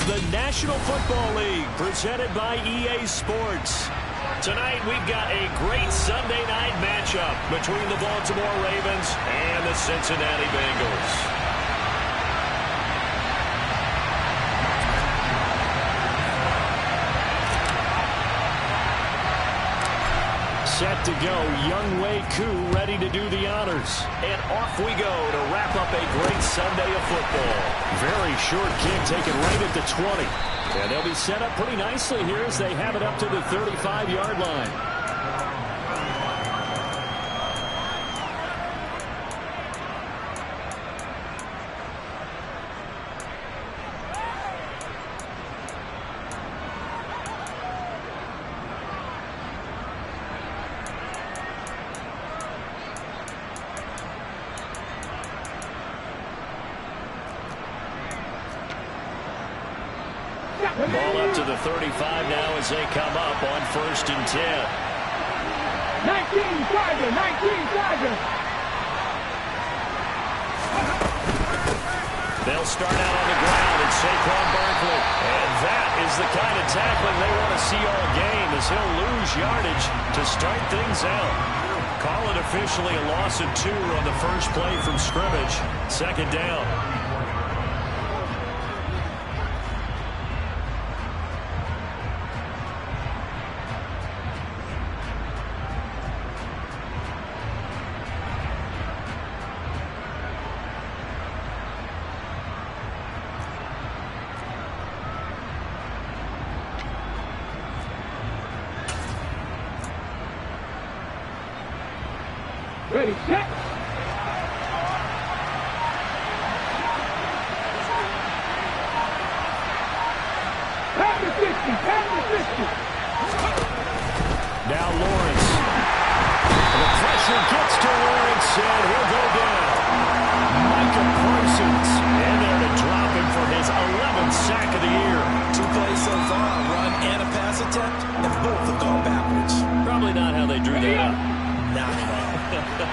the National Football League, presented by EA Sports. Tonight, we've got a great Sunday night matchup between the Baltimore Ravens and the Cincinnati Bengals. Set to go, Younghoe Koo ready to do the honors. And off we go to wrap up a great Sunday of football. Very short kick taken right at the 20. And they'll be set up pretty nicely here as they have it up to the 35-yard line. Ball up to the 35 now as they come up on 1st and 10. 19 Tiger, 19 Tiger. They'll start out on the ground at Saquon Barkley. And that is the kind of tackling they want to see all game, as he'll lose yardage to start things out. Call it officially a loss of 2 on the first play from scrimmage. 2nd down. Ready, set. Pass the 50, pass the 50. Now Lawrence. The pressure gets to Lawrence, and he'll go down. Micah Parsons in there to drop him for his 11th sack of the year. 2 plays so far, a run and a pass attempt, and both have gone backwards. Probably not how they drew that up. Not at all.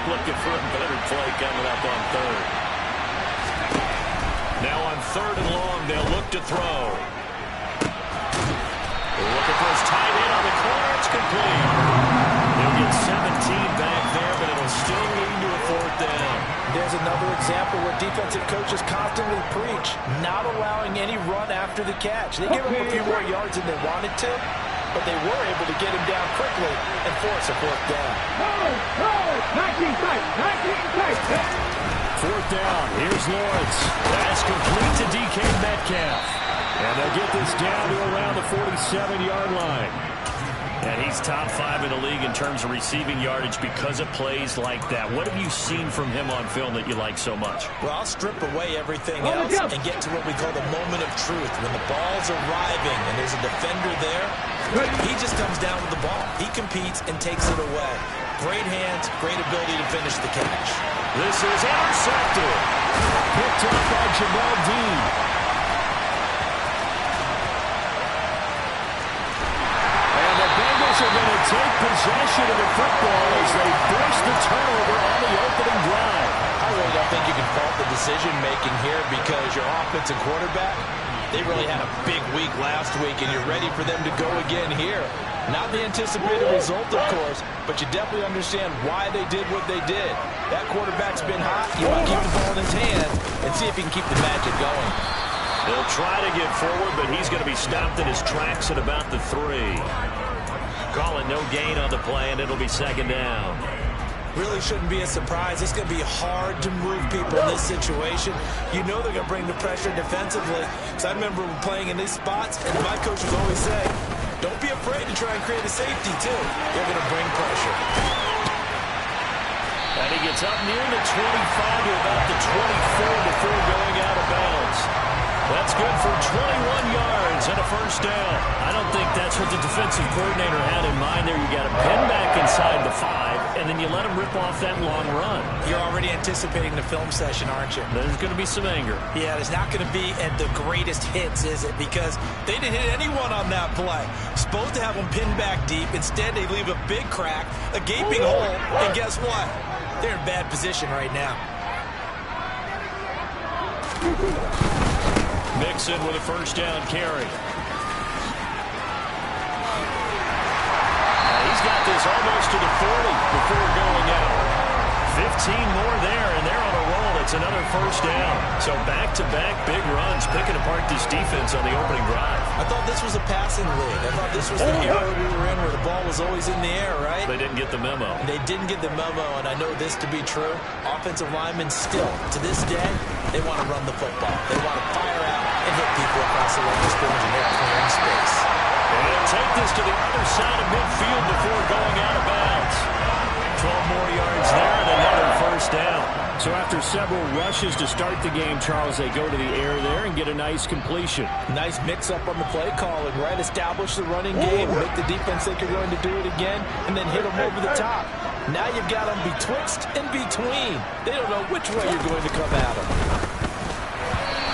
Looking for a better play coming up on 3rd. Now on 3rd and long, they'll look to throw. Looking for his tight end on the corner. It's complete. He'll get 17 back there, but it'll still lead to a 4th down. There's another example where defensive coaches constantly preach, not allowing any run after the catch. They gave up a few more yards than they wanted to, but they were able to get him down quickly and force a 4th down. 19 tight, 19 tight. 4th down. Here's Lawrence. That's complete to DK Metcalf. And they'll get this down to around the 47-yard line. And he's top 5 in the league in terms of receiving yardage because of plays like that. What have you seen from him on film that you like so much? Well, I'll strip away everything else and get to what we call the moment of truth. When the ball's arriving and there's a defender there, he just comes down with the ball. He competes and takes it away. Great hands, great ability to finish the catch. This is intercepted. Picked up by Jamel Dean. And the Bengals are going to take possession of the football as they force the turnover on the opening drive. I really don't think you can fault the decision-making here because your offensive quarterback, they really had a big week last week, and you're ready for them to go again here. Not the anticipated result, of course, but you definitely understand why they did what they did. That quarterback's been hot. You want to keep the ball in his hands and see if he can keep the magic going. They'll try to get forward, but he's going to be stopped in his tracks at about the 3. Call it no gain on the play, and it'll be 2nd down. Really shouldn't be a surprise. It's going to be hard to move people in this situation. You know they're going to bring the pressure defensively. Because I remember playing in these spots, and my coach would always say, don't be afraid to try and create a safety, too. They're going to bring pressure. And he gets up near the 25 to about the 24 before going out of bounds. That's good for 21 yards and a 1st down. I don't think that's what the defensive coordinator had in mind there. You got to pin back inside the 5, and then you let him rip off that long run. You're already anticipating the film session, aren't you? There's going to be some anger. Yeah, there's not going to be at the greatest hits, is it? Because they didn't hit anyone on that play. Supposed to have them pinned back deep. Instead, they leave a big crack, a gaping hole, and guess what? They're in bad position right now. Mixon with a first down carry. He's got this almost to the 40 before going out. 15 more there, and they're on a roll. It's another first down. So back-to-back big runs, picking apart this defense on the opening drive. I thought this was a passing league. I thought this was the era we were in where the ball was always in the air, right? They didn't get the memo. They didn't get the memo, and I know this to be true. Offensive linemen still, to this day, they want to run the football. They want to fire out and hit people across the line of scrimmage, and they're clearing space. And they'll take this to the other side of midfield before going out of bounds. 12 more yards there and another first down. So after several rushes to start the game, Charles, they go to the air there and get a nice completion. Nice mix-up on the play calling, right? Establish the running game, make the defense think you're going to do it again, and then hit them over the top. Now you've got them betwixt and between. They don't know which way you're going to come at them.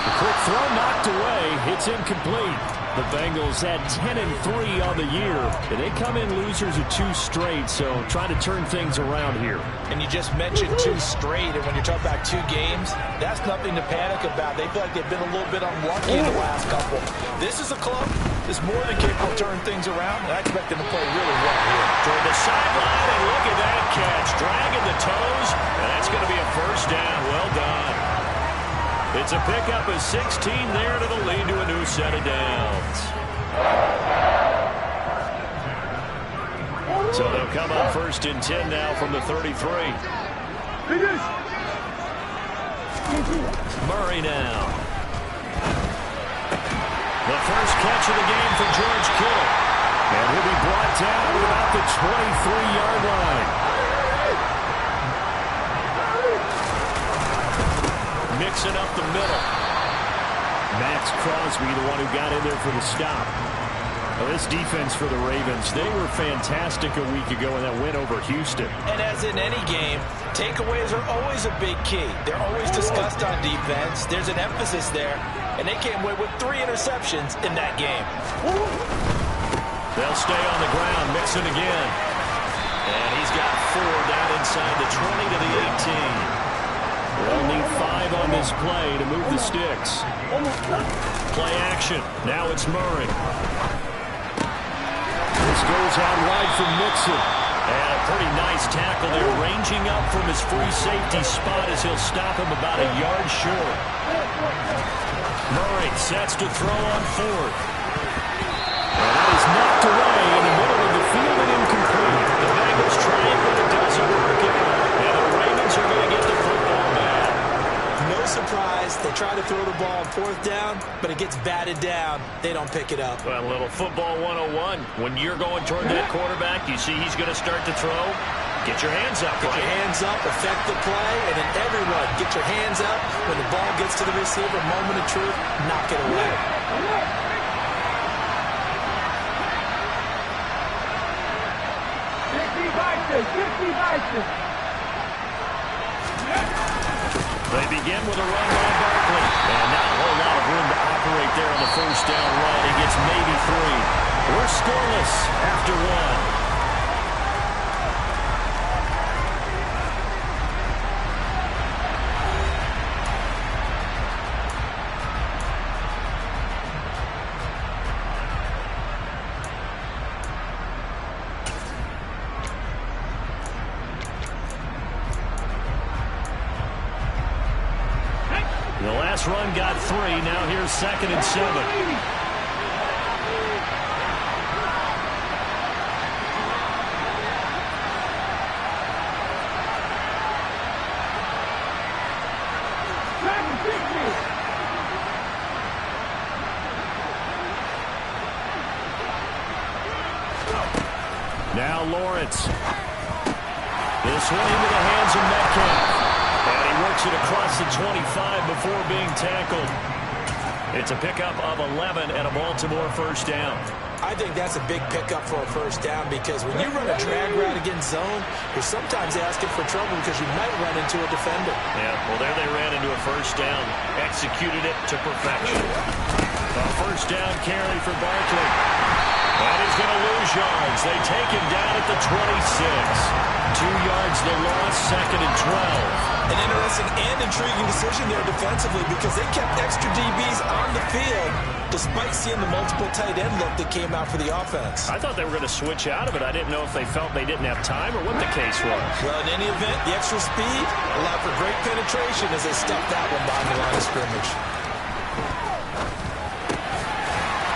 The quick throw knocked away. It's incomplete. The Bengals had 10-3 on the year, and they come in losers of 2 straight, so trying to turn things around here. And you just mentioned 2 straight, and when you're talking about 2 games, that's nothing to panic about. They feel like they've been a little bit unlucky in the last couple. This is a club that's more than capable of turning things around, and I expect them to play really well here. Toward the sideline, and look at that catch. Dragging the toes, and that's going to be a first down. Well done. It's a pickup of 16 there to the lead to a new set of downs. So they'll come up first and 10 now from the 33. Murray now. The first catch of the game for George Kittle. And he'll be brought down at about the 23-yard line. Mixing up the middle. Max Crosby, the one who got in there for the stop. Well, this defense for the Ravens, they were fantastic a week ago in that win over Houston. And as in any game, takeaways are always a big key. They're always discussed on defense. There's an emphasis there, and they came away with 3 interceptions in that game. They'll stay on the ground, Mixon again. And he's got 4 down inside the 20 to the 18. They'll need 5 on this play to move the sticks. Play action. Now it's Murray. This goes out wide from Mixon. And a pretty nice tackle there, ranging up from his free safety spot as he'll stop him about a yard short. Murray sets to throw on 4th. And that is knocked away in the middle of the field and incomplete. The Bengals trying, but it doesn't work out. And the Ravens are going to get the football back. No surprise, they try to throw the ball on 4th down, but it gets batted down. They don't pick it up. Well, a little football 101. When you're going toward that quarterback, you see he's going to start to throw. Get your hands up. Get your hands up, affect the play, and then everyone get your hands up. When the ball gets to the receiver, moment of truth, knock it away. They begin with a run by Barkley. And not a whole lot of room to operate there on the first down run. He gets maybe 3. We're scoreless after 1. The last run got 3. Now here's 2nd and 7. Now Lawrence. This one into the hands of Metcalf. And he works it across the 25 before being tackled. It's a pickup of 11 and a Baltimore first down. I think that's a big pickup for a first down because when you run a drag route against zone, you're sometimes asking for trouble because you might run into a defender. Yeah, well, there they ran into a first down. Executed it to perfection. A first down carry for Barkley. And he's going to lose yards. They take him down at the 26. 2 yards the loss, 2nd and 12. An interesting and intriguing decision there defensively because they kept extra DBs on the field despite seeing the multiple tight end look that came out for the offense. I thought they were going to switch out of it. I didn't know if they felt they didn't have time or what the case was. Well, in any event, the extra speed allowed for great penetration as they stuffed that one behind the line of scrimmage.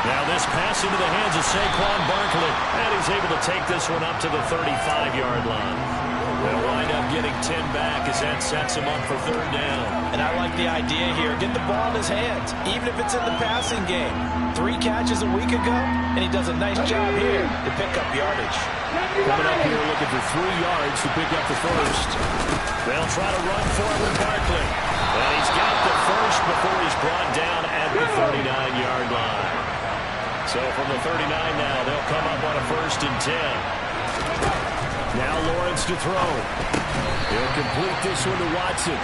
Now this pass into the hands of Saquon Barkley, and he's able to take this one up to the 35-yard line. They'll wind up getting 10 back as that sets him up for 3rd down. And I like the idea here. Get the ball in his hands, even if it's in the passing game. 3 catches a week ago, and he does a nice job here to pick up yardage. Coming up here looking for 3 yards to pick up the first. They'll try to run for it with Barkley. And he's got the first before he's brought down at the 39-yard line. So from the 39 now, they'll come up on a 1st and 10. Now Lawrence to throw. He'll complete this one to Watson.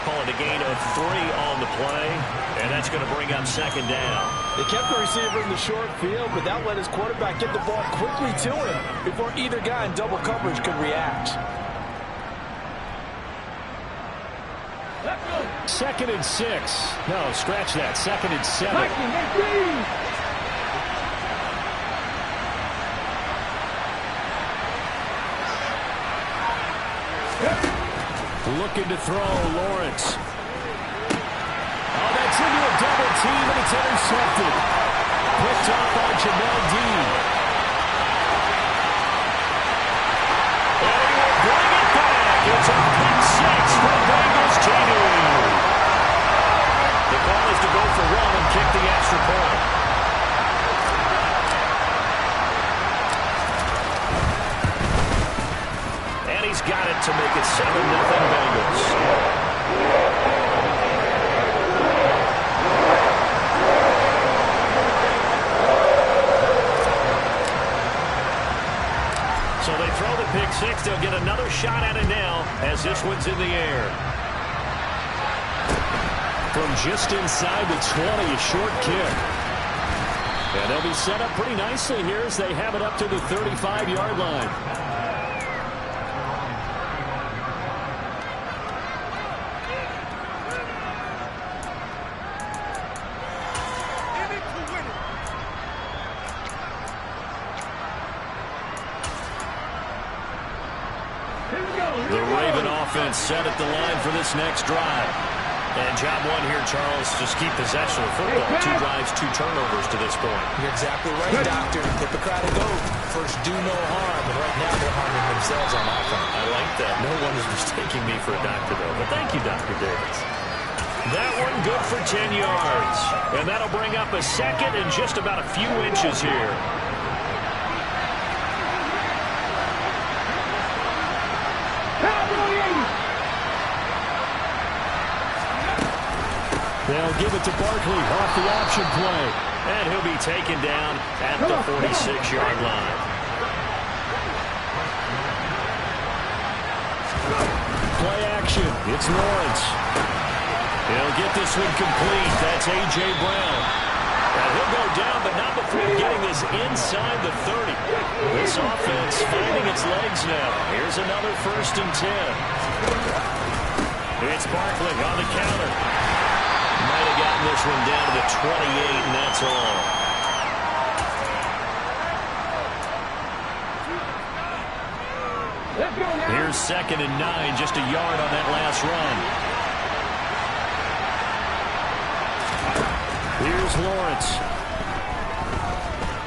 Call it a gain of 3 on the play, and that's going to bring up 2nd down. They kept the receiver in the short field, but that let his quarterback get the ball quickly to him before either guy in double coverage could react. 2nd and 6. No, scratch that. 2nd and 7. Looking to throw, Lawrence. Oh, that's into a double team, and it's intercepted. Picked up by Jamel Dean. And he will bring it back. It's a pick 6 for Bengals Janu. The call is to go for 1 and kick the extra point. He's got it to make it 7-0 Bengals. So they throw the pick 6. They'll get another shot at it now as this one's in the air. From just inside the 20, a short kick. And they'll be set up pretty nicely here as they have it up to the 35-yard line. The Raven offense set at the line for this next drive. And job 1 here, Charles, just keep possession of football. 2 drives, 2 turnovers to this point. You're exactly right, Doctor. Hippocratic oath. First, do no harm. And right now, they're harming themselves on offense. I like that. No one is mistaking me for a doctor, though. But thank you, Dr. Davis. That one good for 10 yards. And that'll bring up a 2nd and just about a few inches here. They'll give it to Barkley off the option play. And he'll be taken down at the 46-yard line. Play action. It's Lawrence. He'll get this one complete. That's A.J. Brown. And he'll go down, but not before getting this inside the 30. This offense finding its legs now. Here's another 1st and 10. It's Barkley on the counter. Might have gotten this one down to the 28, and that's all. Here's 2nd and 9, just a yard on that last run. Here's Lawrence.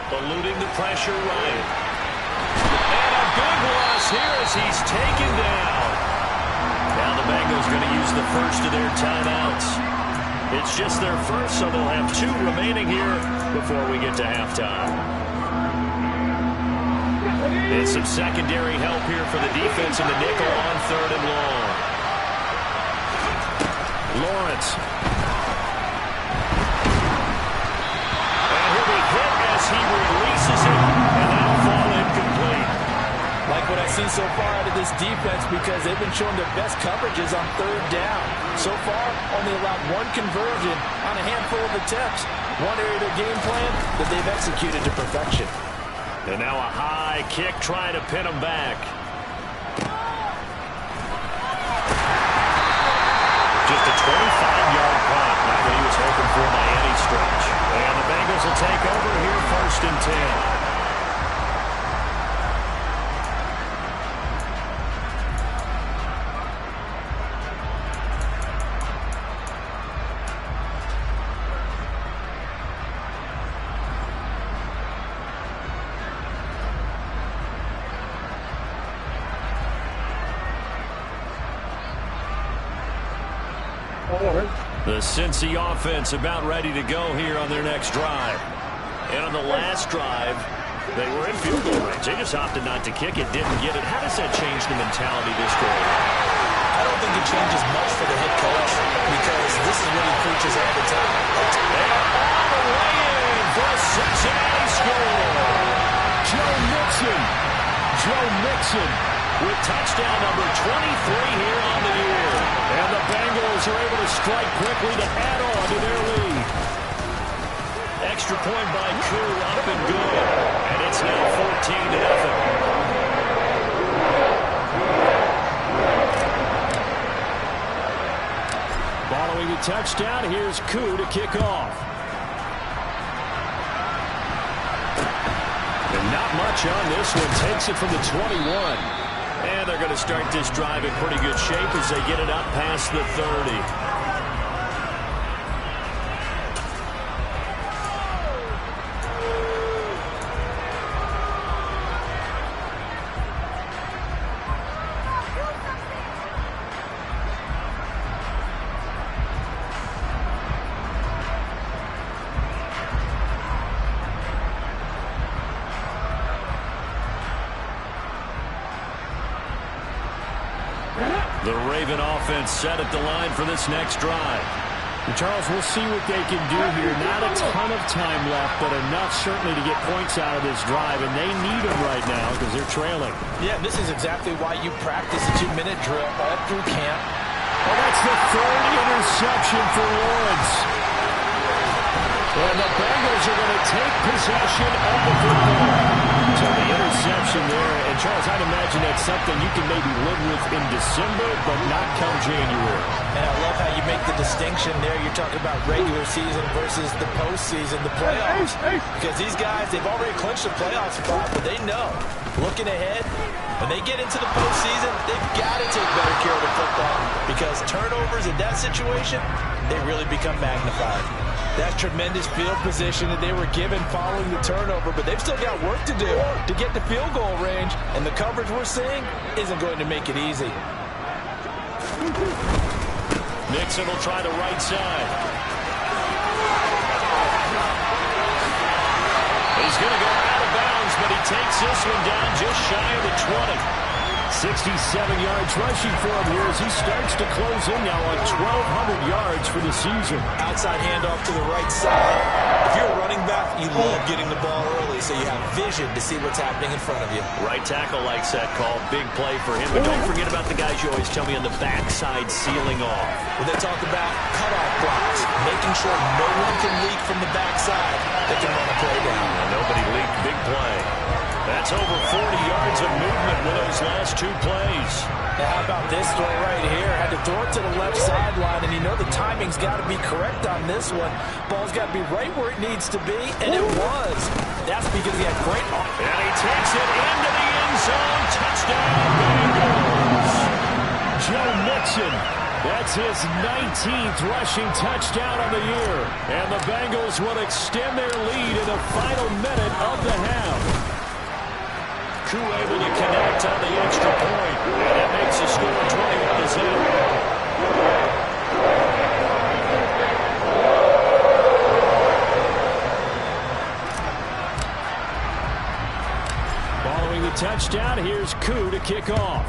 Eluding the pressure right. And a big loss here as he's taken down. Now the Bengals going to use the first of their timeouts. It's just their first, so they'll have 2 remaining here before we get to halftime. It's some secondary help here for the defense in the nickel on 3rd and long. Lawrence. And he'll be hit as he releases it, and that'll fall incomplete. Like what I've seen so far out of this defense because they've been showing their best coverages on 3rd down. So far, only allowed 1 conversion on a handful of attempts. one area of their game plan that they've executed to perfection. And now a high kick trying to pin them back. Just a 25-yard punt. Not what he was hoping for by any stretch. And the Bengals will take over here, 1st and 10. The Cincy offense about ready to go here on their next drive. And on the last drive, they were in field goal range. They just opted not to kick it, didn't get it. How does that change the mentality this go around? I don't think it changes much for the head coach because this is what he preaches all the time. And all the way in for a Cincinnati score. Joe Mixon with touchdown number 23 here on the year. And the Bengals are able to strike quickly to add on to their lead. Extra point by Koo, up and good. And it's now 14-0. Following the touchdown, here's Koo to kick off. And not much on this one. Takes it from the 21. And they're going to start this drive in pretty good shape as they get it up past the 30. The Raven offense set at the line for this next drive. And Charles, we'll see what they can do here. Not a ton of time left, but enough certainly to get points out of this drive, and they need them right now because they're trailing. Yeah, this is exactly why you practice a 2-minute drill all through camp. Well, that's the 3rd interception for Lawrence. And the Bengals are going to take possession of the football. So the interception there, and Charles, I'd imagine that's something you can maybe live with in December, but not come January. And I love how you make the distinction there. You're talking about regular season versus the postseason, the playoffs. Because these guys, they've already clinched the playoff spot, but they know, looking ahead, when they get into the postseason, they've got to take better care of the football because turnovers in that situation, they really become magnified. That's tremendous field position that they were given following the turnover, but they've still got work to do to get to field goal range, and the coverage we're seeing isn't going to make it easy. Mixon will try the right side. He's going to go out of bounds, but he takes this one down just shy of the 20. 67 yards rushing for him here as he starts to close in now on 1,200 yards for the season. Outside handoff to the right side. If you're a running back, you love getting the ball early so you have vision to see what's happening in front of you. Right tackle likes that call. Big play for him. But don't forget about the guys you always tell me on the backside sealing off. When they talk about cutoff blocks, making sure no one can leak from the backside, they can run a play down. Nobody leaked. Big play. That's over 40 yards of movement with those last 2 plays. Now how about this throw right here? Had to throw it to the left sideline, and you know the timing's got to be correct on this one. Ball's got to be right where it needs to be, and it was. That's because he had great... And he takes it into the end zone. Touchdown, Bengals. Joe Mixon. That's his 19th rushing touchdown on the year. And the Bengals will extend their lead in the final minute of the half. Koo able to connect on the extra point. And that makes the score 21-0. Following the touchdown, here's Koo to kick off.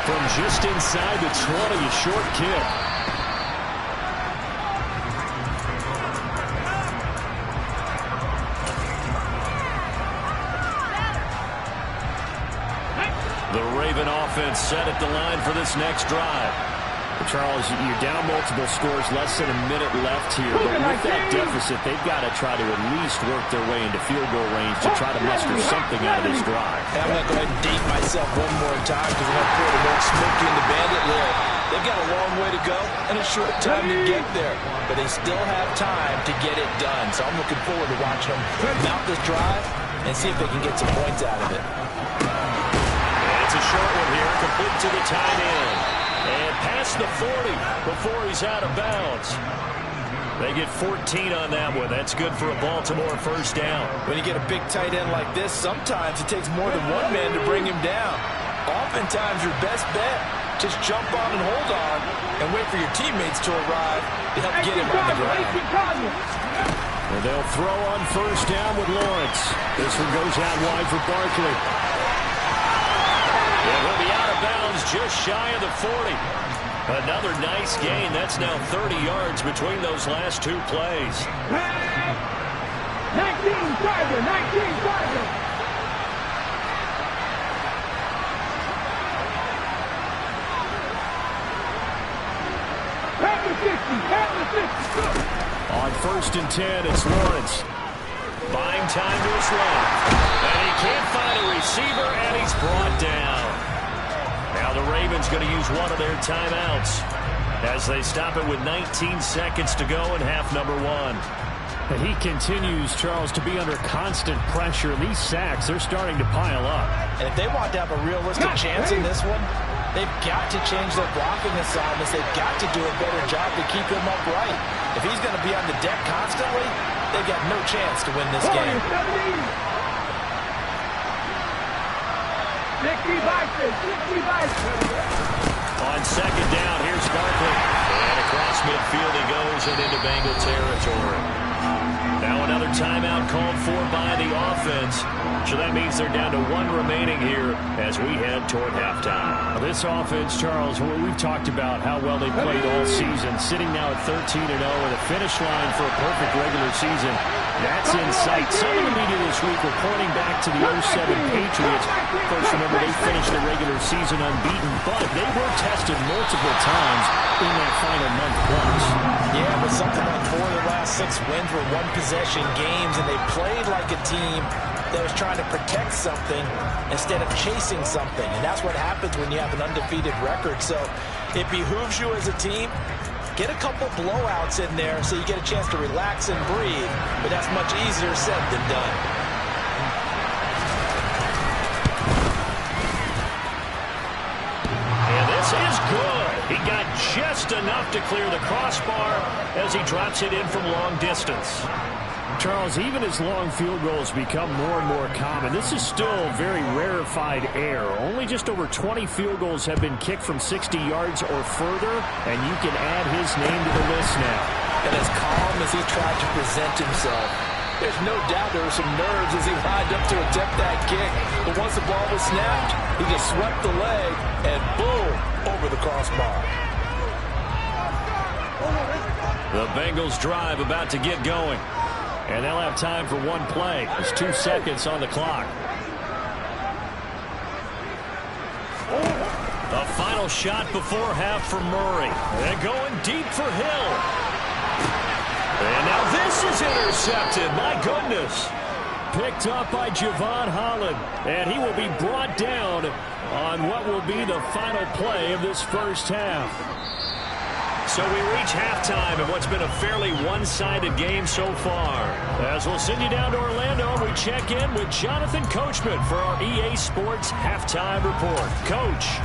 From just inside the 20, a short kick. The Raven offense set at the line for this next drive. Charles, you're down multiple scores, less than a minute left here. But with that deficit, they've got to try to at least work their way into field goal range to try to muster something out of this drive. I'm going to go ahead and date myself one more time because I'm going to put a little Smokey in the Bandit there. They've got a long way to go and a short time to get there. But they still have time to get it done. So I'm looking forward to watching them mount this drive and see if they can get some points out of it. And it's a short one here, complete to the tight end. And past the 40 before he's out of bounds. They get 14 on that one. That's good for a Baltimore first down. When you get a big tight end like this, sometimes it takes more than one man to bring him down. Oftentimes your best bet, just jump on and hold on and wait for your teammates to arrive to help get him on the ground. And they'll throw on first down with Lawrence. This one goes out wide for Barkley. And he'll be out of bounds just shy of the 40. Another nice gain. That's now 30 yards between those last two plays. 19 Tiger, 19 Tiger. On first and 10, it's Lawrence. Buying time to his left. And he can't find a receiver, and he's brought down. Now the Ravens going to use one of their timeouts as they stop it with 19 seconds to go in half number one. And he continues, Charles, to be under constant pressure. And these sacks, they're starting to pile up. And if they want to have a realistic chance in this one, they've got to change their blocking assignments. They've got to do a better job to keep him upright. If he's going to be on the deck constantly, they've got no chance to win this game. 60 Bison. On second down, here's Barkley. And across midfield he goes and into Bengal territory. Now another timeout called for by the offense. So that means they're down to one remaining here as we head toward halftime. This offense, Charles, we've talked about how well they played all season, sitting now at 13-0 with a finish line for a perfect regular season. That's in sight. Some of the media this week were pointing back to the 07 Patriots. First, remember, they finished the regular season unbeaten, but they were tested multiple times in that final month plus. Yeah, but something like 4 of the last 6 wins were one-possession games, and they played like a team that was trying to protect something instead of chasing something. And that's what happens when you have an undefeated record. So it behooves you as a team, get a couple blowouts in there so you get a chance to relax and breathe. But that's much easier said than done. And this is good. He got just enough to clear the crossbar as he drops it in from long distance. Charles, even as long field goals become more and more common, this is still very rarefied air. Only just over 20 field goals have been kicked from 60 yards or further, and you can add his name to the list now. And as calm as he tried to present himself, there's no doubt there were some nerves as he lined up to attempt that kick. But once the ball was snapped, he just swept the leg and boom, over the crossbar. The Bengals drive about to get going. And they'll have time for one play. There's 2 seconds on the clock. The final shot before half for Murray. They're going deep for Hill. And now this is intercepted. My goodness. Picked up by Javon Holland. And he will be brought down on what will be the final play of this first half. So we reach halftime in what's been a fairly one-sided game so far. As we'll send you down to Orlando, we check in with Jonathan Coachman for our EA Sports Halftime Report. Coach.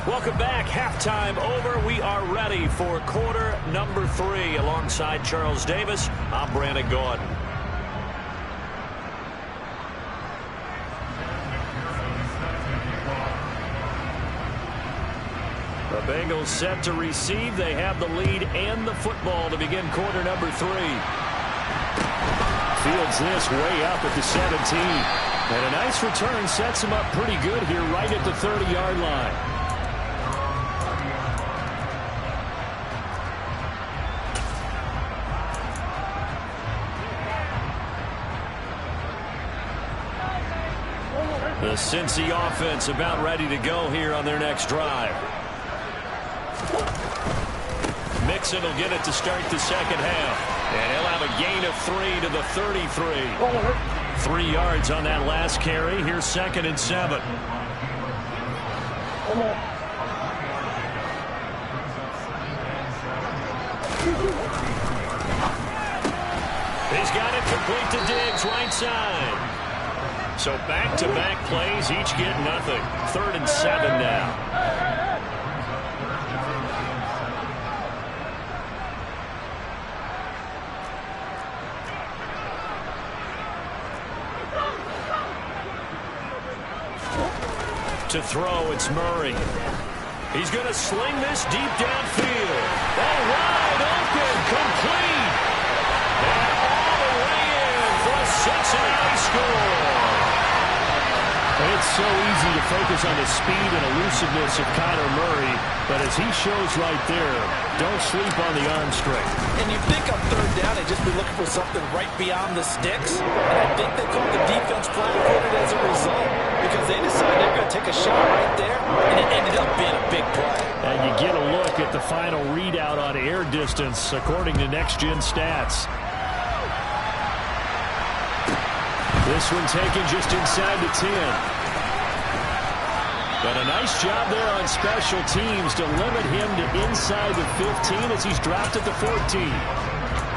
Welcome back. Halftime over. We are ready for quarter number 3. Alongside Charles Davis, I'm Brandon Gordon. The Bengals set to receive. They have the lead and the football to begin quarter number 3. Fields this way up at the 17. And a nice return sets him up pretty good here right at the 30-yard line. The Cincy offense about ready to go here on their next drive. Mixon will get it to start the second half. And he'll have a gain of 3 to the 33. 3 yards on that last carry. Here's 2nd and 7. He's got it complete to Diggs, right side. So back-to-back plays, each get nothing. 3rd and 7 now. To throw, it's Murray. He's going to sling this deep downfield. Oh, wide open, complete. And all the way in for a Cincinnati score. It's so easy to focus on the speed and elusiveness of Kyler Murray, but as he shows right there, don't sleep on the arm strength. And you think on 3rd down, they'd just be looking for something right beyond the sticks. And I think they called the defense flat-footed as a result because they decided they're going to take a shot right there, and it ended up being a big play. And you get a look at the final readout on air distance according to Next Gen Stats. This one taken just inside the 10. But a nice job there on special teams to limit him to inside the 15 as he's dropped at the 14.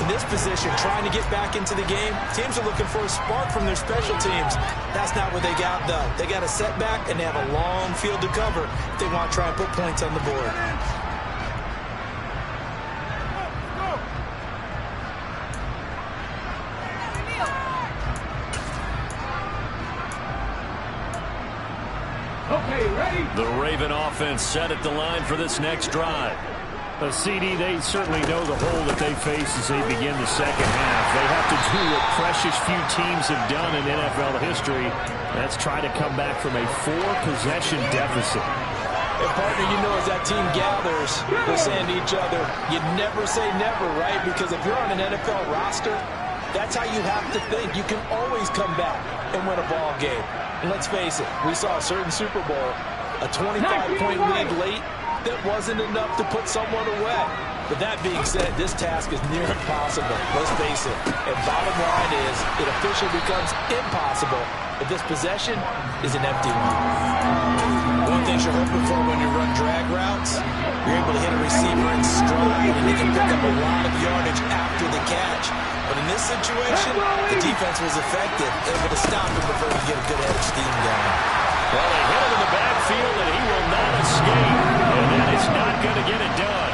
In this position, trying to get back into the game, teams are looking for a spark from their special teams. That's not what they got, though. They got a setback, and they have a long field to cover if they want to try and put points on the board. The Raven offense set at the line for this next drive. CD, they certainly know the hole that they face as they begin the second half. They have to do what precious few teams have done in NFL history. That's try to come back from a 4-possession deficit. And partner, you know, as that team gathers, they're saying to each other, you never say never, right? Because if you're on an NFL roster, that's how you have to think. You can always come back and win a ball game. And let's face it, we saw a certain Super Bowl, a 25-point lead late, that wasn't enough to put someone away. But that being said, this task is near impossible. Let's face it. And bottom line is, it officially becomes impossible if this possession is an empty one. One thing you're hoping for when you run drag routes, you're able to hit a receiver in stride, and he can pick up a lot of yardage after the catch. But in this situation, the defense was effective, able to stop him before he get a good head of steam going. Well, they hit him in the backfield, and he will not escape. And that is not going to get it done.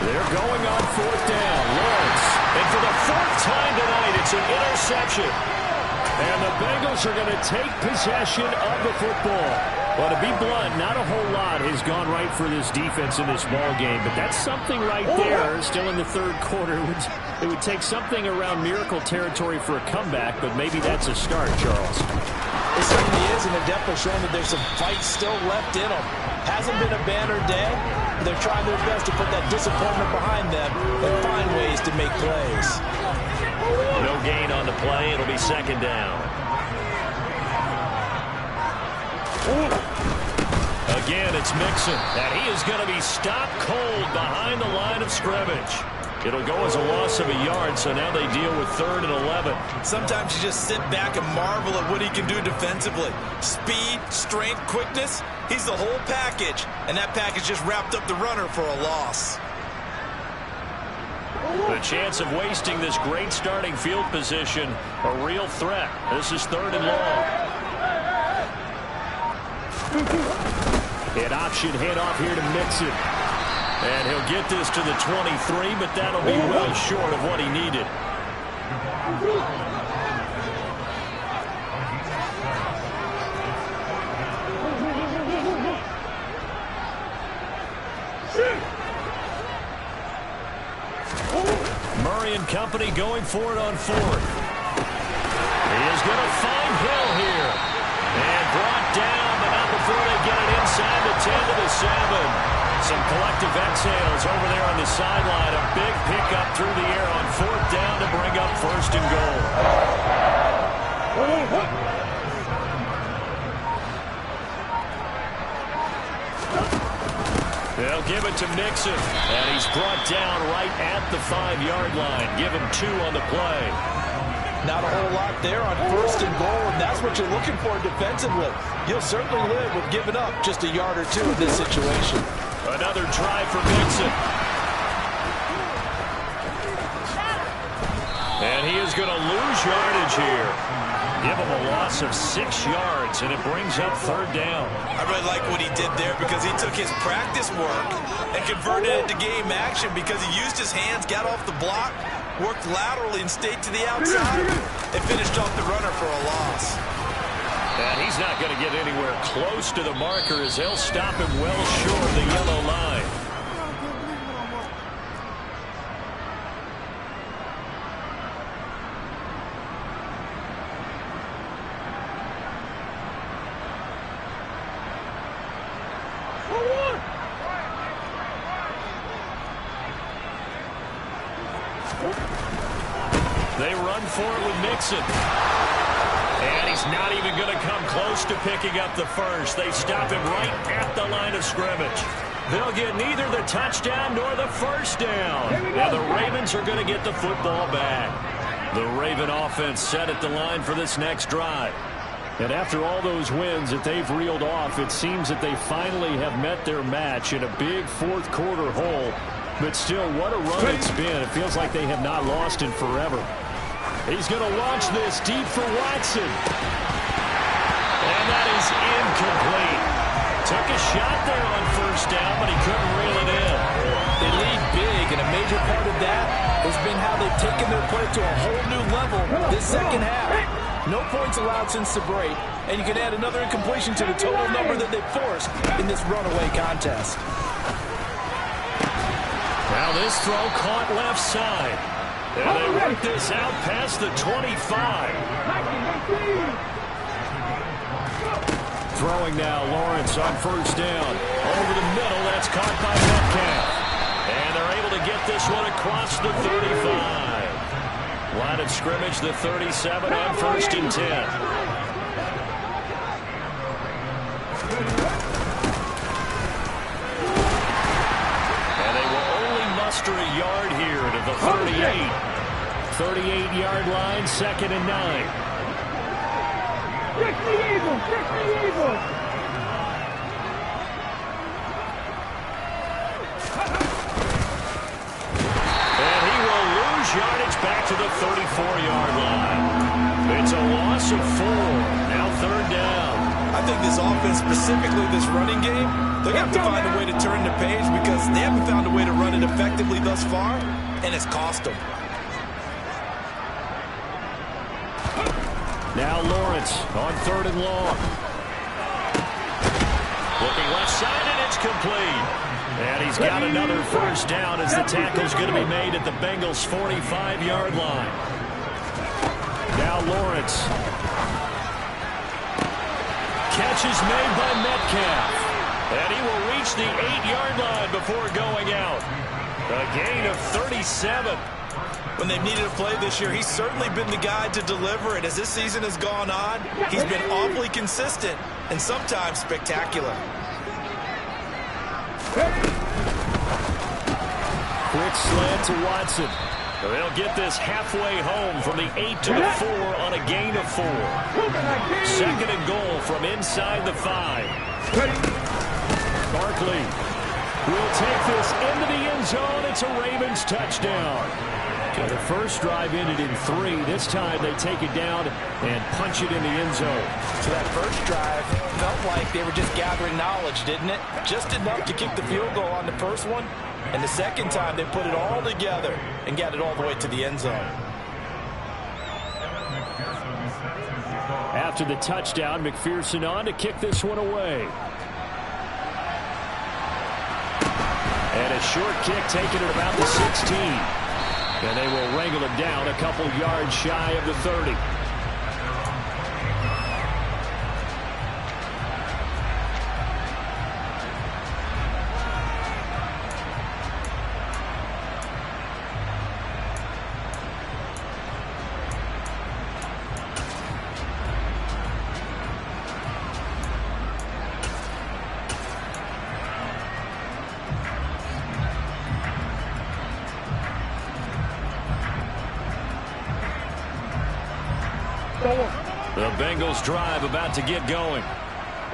They're going on 4th down. Lawrence. And for the 4th time tonight, it's an interception. And the Bengals are going to take possession of the football. Well, to be blunt, not a whole lot has gone right for this defense in this ball game, but that's something right there. Still in the 3rd quarter. It would take something around miracle territory for a comeback, but maybe that's a start, Charles. It certainly is, and they're definitely showing that there's some fight still left in them. Hasn't been a banner day, but they're trying their best to put that disappointment behind them and find ways to make plays. No gain on the play. It'll be 2nd down. Again, it's Mixon, and he is going to be stopped cold behind the line of scrimmage. It'll go as a loss of a yard, so now they deal with 3rd and 11. Sometimes you just sit back and marvel at what he can do defensively. Speed, strength, quickness, he's the whole package, and that package just wrapped up the runner for a loss. The chance of wasting this great starting field position, a real threat. This is 3rd and long. An option handoff here to Mixon. And he'll get this to the 23, but that'll be well short of what he needed. Murray and company going for it on 4th. He is going to find Hill here. And brought down, but not before they get it inside the 10 to the 7. Some collective exhales over there on the sideline. A big pickup through the air on 4th down to bring up 1st and goal. They'll give it to Mixon, and he's brought down right at the 5-yard line. Give him 2 on the play. Not a whole lot there on 1st and goal, and that's what you're looking for defensively. You'll certainly live with giving up just a yard or 2 in this situation. Another drive for Mixon. And he is going to lose yardage here. Give him a loss of 6 yards, and it brings up 3rd down. I really like what he did there because he took his practice work and converted it to game action because he used his hands, got off the block, worked laterally and stayed to the outside, and finished off the runner for a loss. And he's not going to get anywhere close to the marker as they'll stop him well short of the yellow line. They run for it with Mixon. And he's not even going to come close to picking up the first. They stop him right at the line of scrimmage. They'll get neither the touchdown nor the first down. And the Ravens are going to get the football back. The Raven offense set at the line for this next drive. And after all those wins that they've reeled off, it seems that they finally have met their match in a big 4th quarter hole. But still, what a run it's been. It feels like they have not lost in forever. He's going to launch this deep for Watson. And that is incomplete. Took a shot there on 1st down, but he couldn't reel it in. They lead big, and a major part of that has been how they've taken their play to a whole new level this second half. No points allowed since the break, and you can add another incompletion to the total number that they've forced in this runaway contest. Now this throw caught left side. And they work this out past the 25. Throwing now, Lawrence on 1st down. Over the middle, that's caught by Metcalf. And they're able to get this one across the 35. Line of scrimmage, the 37 on 1st and 10. And they will only muster a yard here to the 38. 38-yard line, 2nd and 9. Check the Eagles! Check the Eagles! And he will lose yardage back to the 34-yard line. It's a loss of 4. Now 3rd down. I think this offense, specifically this running game, they're going to have to find a way to turn the page because they haven't found a way to run it effectively thus far, and it's cost them. Now Lawrence on 3rd and long. Looking left side, and it's complete. And he's got another 1st down as the tackle's going to be made at the Bengals' 45-yard line. Now Lawrence. Catch is made by Metcalf. And he will reach the 8-yard line before going out. A gain of 37. When they've needed a play this year, he's certainly been the guy to deliver it. As this season has gone on, he's been awfully consistent and sometimes spectacular. Quick slant to Watson. They'll get this halfway home from the 8 to the 4 on a gain of 4. 2nd and goal from inside the 5. Barkley will take this into the end zone. It's a Ravens touchdown. Okay, the first drive ended in 3. This time they take it down and punch it in the end zone. So that first drive felt like they were just gathering knowledge, didn't it? Just enough to kick the field goal on the first one. And the second time they put it all together and got it all the way to the end zone. After the touchdown, McPherson on to kick this one away. And a short kick taken at about the 16. And they will wrangle him down a couple yards shy of the 30. The Bengals drive about to get going.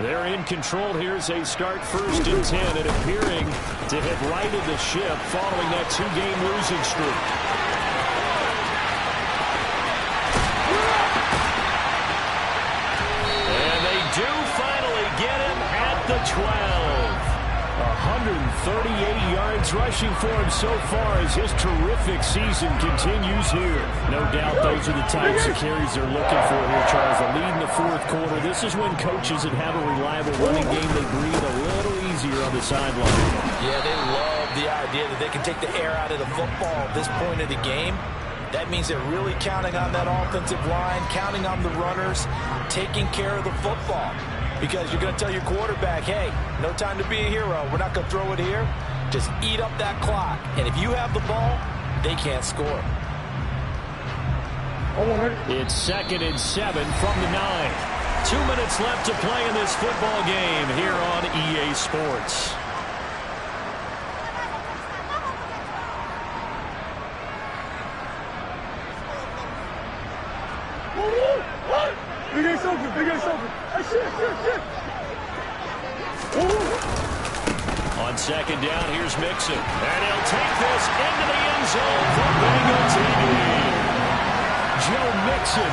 They're in control here as they start 1st and 10 and appearing to have righted the ship following that 2-game losing streak. And they do finally get him at the 12. 138 yards rushing for him so far as his terrific season continues here. No doubt those are the types of carries they're looking for here, Charles. A lead in the 4th quarter. This is when coaches that have a reliable running game, they breathe a little easier on the sideline. Yeah, they love the idea that they can take the air out of the football at this point of the game. That means they're really counting on that offensive line, counting on the runners, taking care of the football. Because you're going to tell your quarterback, hey, no time to be a hero. We're not going to throw it here. Just eat up that clock. And if you have the ball, they can't score. It's 2nd and 7 from the 9. 2 minutes left to play in this football game here on EA Sports. Big A's open, Big A's open. Hey, shit. On 2nd down, here's Mixon. And he'll take this into the end zone for Bengal TD. Joe Mixon,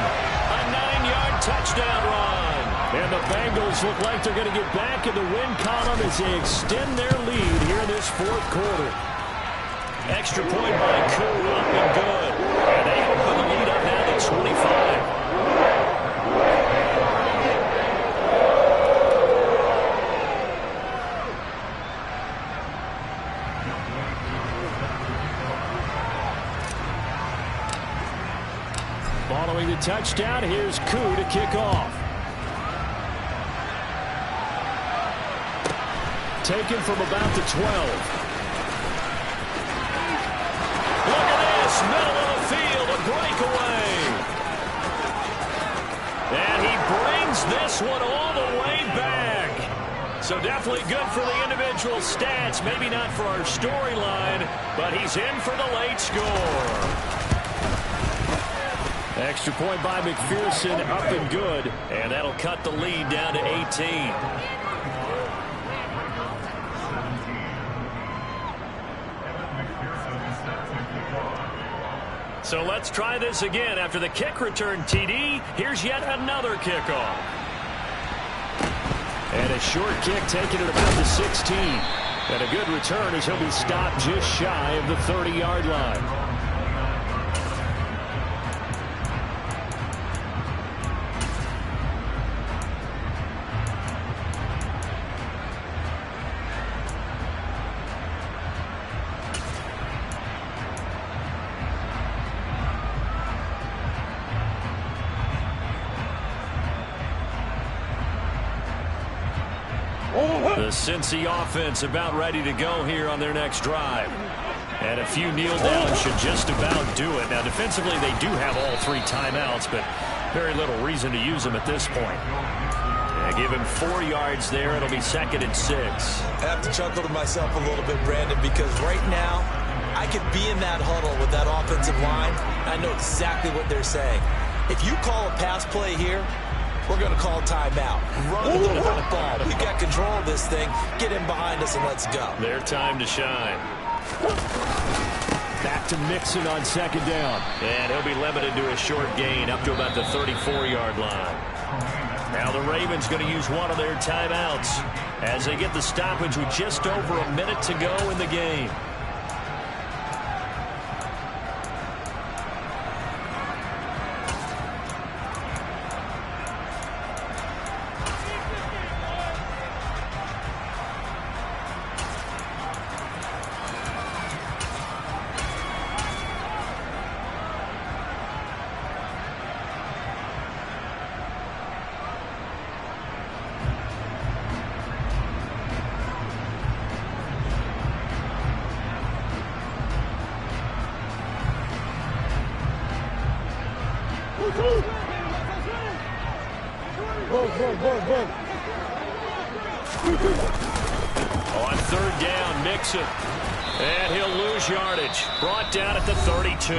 a 9-yard touchdown run. And the Bengals look like they're going to get back in the win column as they extend their lead here in this 4th quarter. Extra point by Koo, up and good. And they open the lead up now to 25. Following the touchdown, here's Koo to kick off. Taken from about the 12. Look at this, middle of the field, a breakaway. And he brings this one all the way back. So definitely good for the individual stats, maybe not for our storyline, but he's in for the late score. Extra point by McPherson, up and good. And that'll cut the lead down to 18. So let's try this again. After the kick return, TD, here's yet another kickoff. And a short kick taken at about the 16. And a good return as he'll be stopped just shy of the 30-yard line. The Cincy offense about ready to go here on their next drive. And a few kneel downs should just about do it. Now, defensively, they do have all 3 timeouts, but very little reason to use them at this point. Yeah, give him 4 yards there. It'll be 2nd and 6. I have to chuckle to myself a little bit, Brandon, because right now, I could be in that huddle with that offensive line. I know exactly what they're saying. If you call a pass play here, we're going to call timeout. Run the football. We got control of this thing. Get in behind us and let's go. Their time to shine. Back to Mixon on 2nd down. And he'll be limited to a short gain up to about the 34-yard line. Now the Ravens going to use one of their timeouts as they get the stoppage with just over a minute to go in the game. On 3rd down, Mixon. And he'll lose yardage. Brought down at the 32.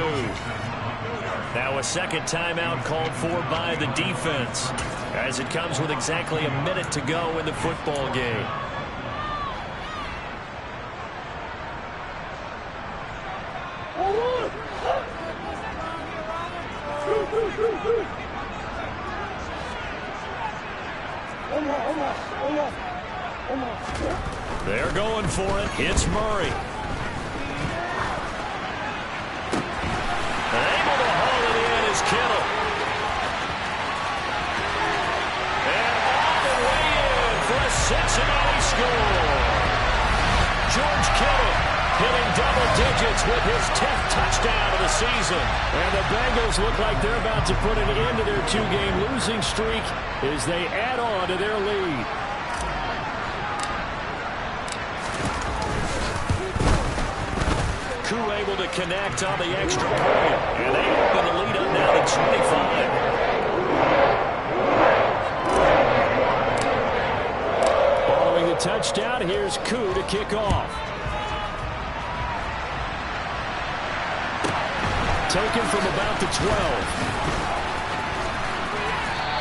Now a second timeout called for by the defense, as it comes with exactly a minute to go in the football game. They're going for it. It's Murray. And able to haul it in is Kittle. And all the way in for a Cincinnati score. George Kittle hitting double digits with his 10th touchdown of the season. And the Bengals look like they're about to put an end to their two-game losing streak as they add on to their lead. Koo able to connect on the extra point, and they open the lead up now to 25. Following the touchdown, here's Koo to kick off. Taken from about the 12.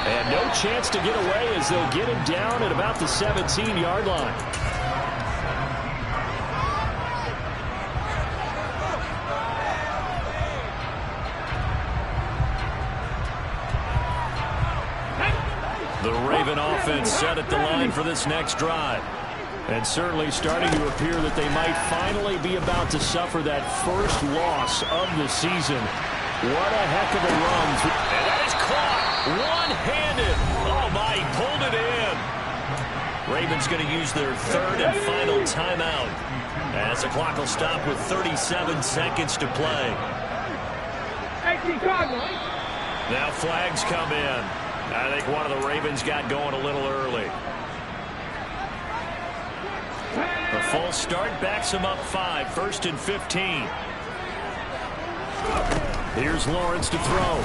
And no chance to get away as they'll get him down at about the 17-yard line. The Raven offense set at the line for this next drive. And certainly starting to appear that they might finally be about to suffer that first loss of the season. What a heck of a run. And that is caught one-handed. Oh, my, he pulled it in. Ravens going to use their third and final timeout as the clock will stop with 37 seconds to play. Now flags come in. I think one of the Ravens got going a little early. The full start backs him up 5, 1st and 15. Here's Lawrence to throw.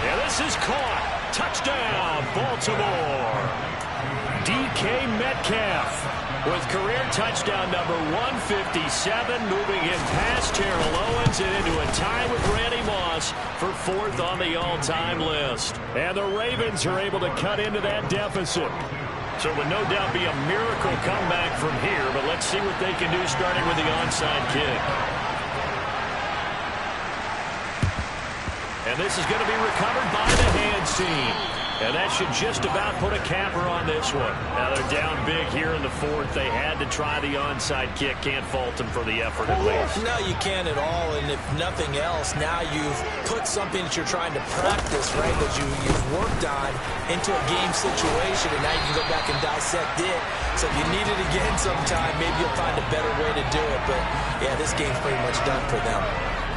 And this is caught. Touchdown, Baltimore. DK Metcalf with career touchdown number 157, moving him past Terrell Owens and into a tie with Randy Moss for 4th on the all-time list. And the Ravens are able to cut into that deficit. So it would no doubt be a miracle comeback from here, but let's see what they can do starting with the onside kick. And this is going to be recovered by the hands team. And that should just about put a capper on this one. Now they're down big here in the 4th. They had to try the onside kick. Can't fault them for the effort at least. No, you can't at all. And if nothing else, now you've put something that you're trying to practice, right, that you've worked on into a game situation. And now you can go back and dissect it. So if you need it again sometime, maybe you'll find a better way to do it. But, yeah, this game's pretty much done for them.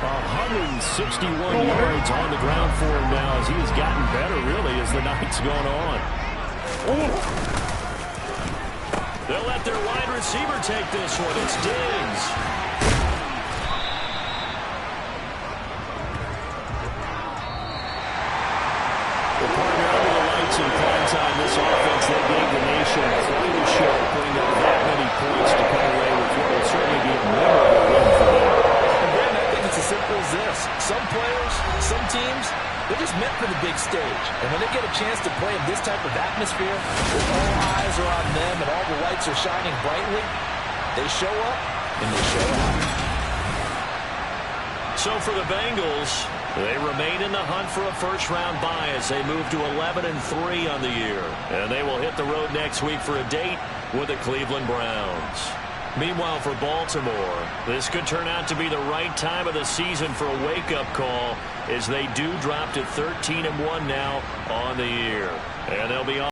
161 yards on the ground for him now as he has gotten better, really, as the night's gone on. They'll let their wide receiver take this one. It's Diggs. Well, partner, under the lights in prime time, this offense, they gave the nation quite a show, putting up that many points to come away with what will certainly be a memorable win for them. It's as simple as this. Some players, some teams, they're just meant for the big stage. And when they get a chance to play in this type of atmosphere, where all eyes are on them and all the lights are shining brightly, they show up and they show out. So for the Bengals, they remain in the hunt for a first-round bye as they move to 11-3 on the year. And they will hit the road next week for a date with the Cleveland Browns. Meanwhile, for Baltimore, this could turn out to be the right time of the season for a wake-up call as they do drop to 13-1 now on the year. And they'll be on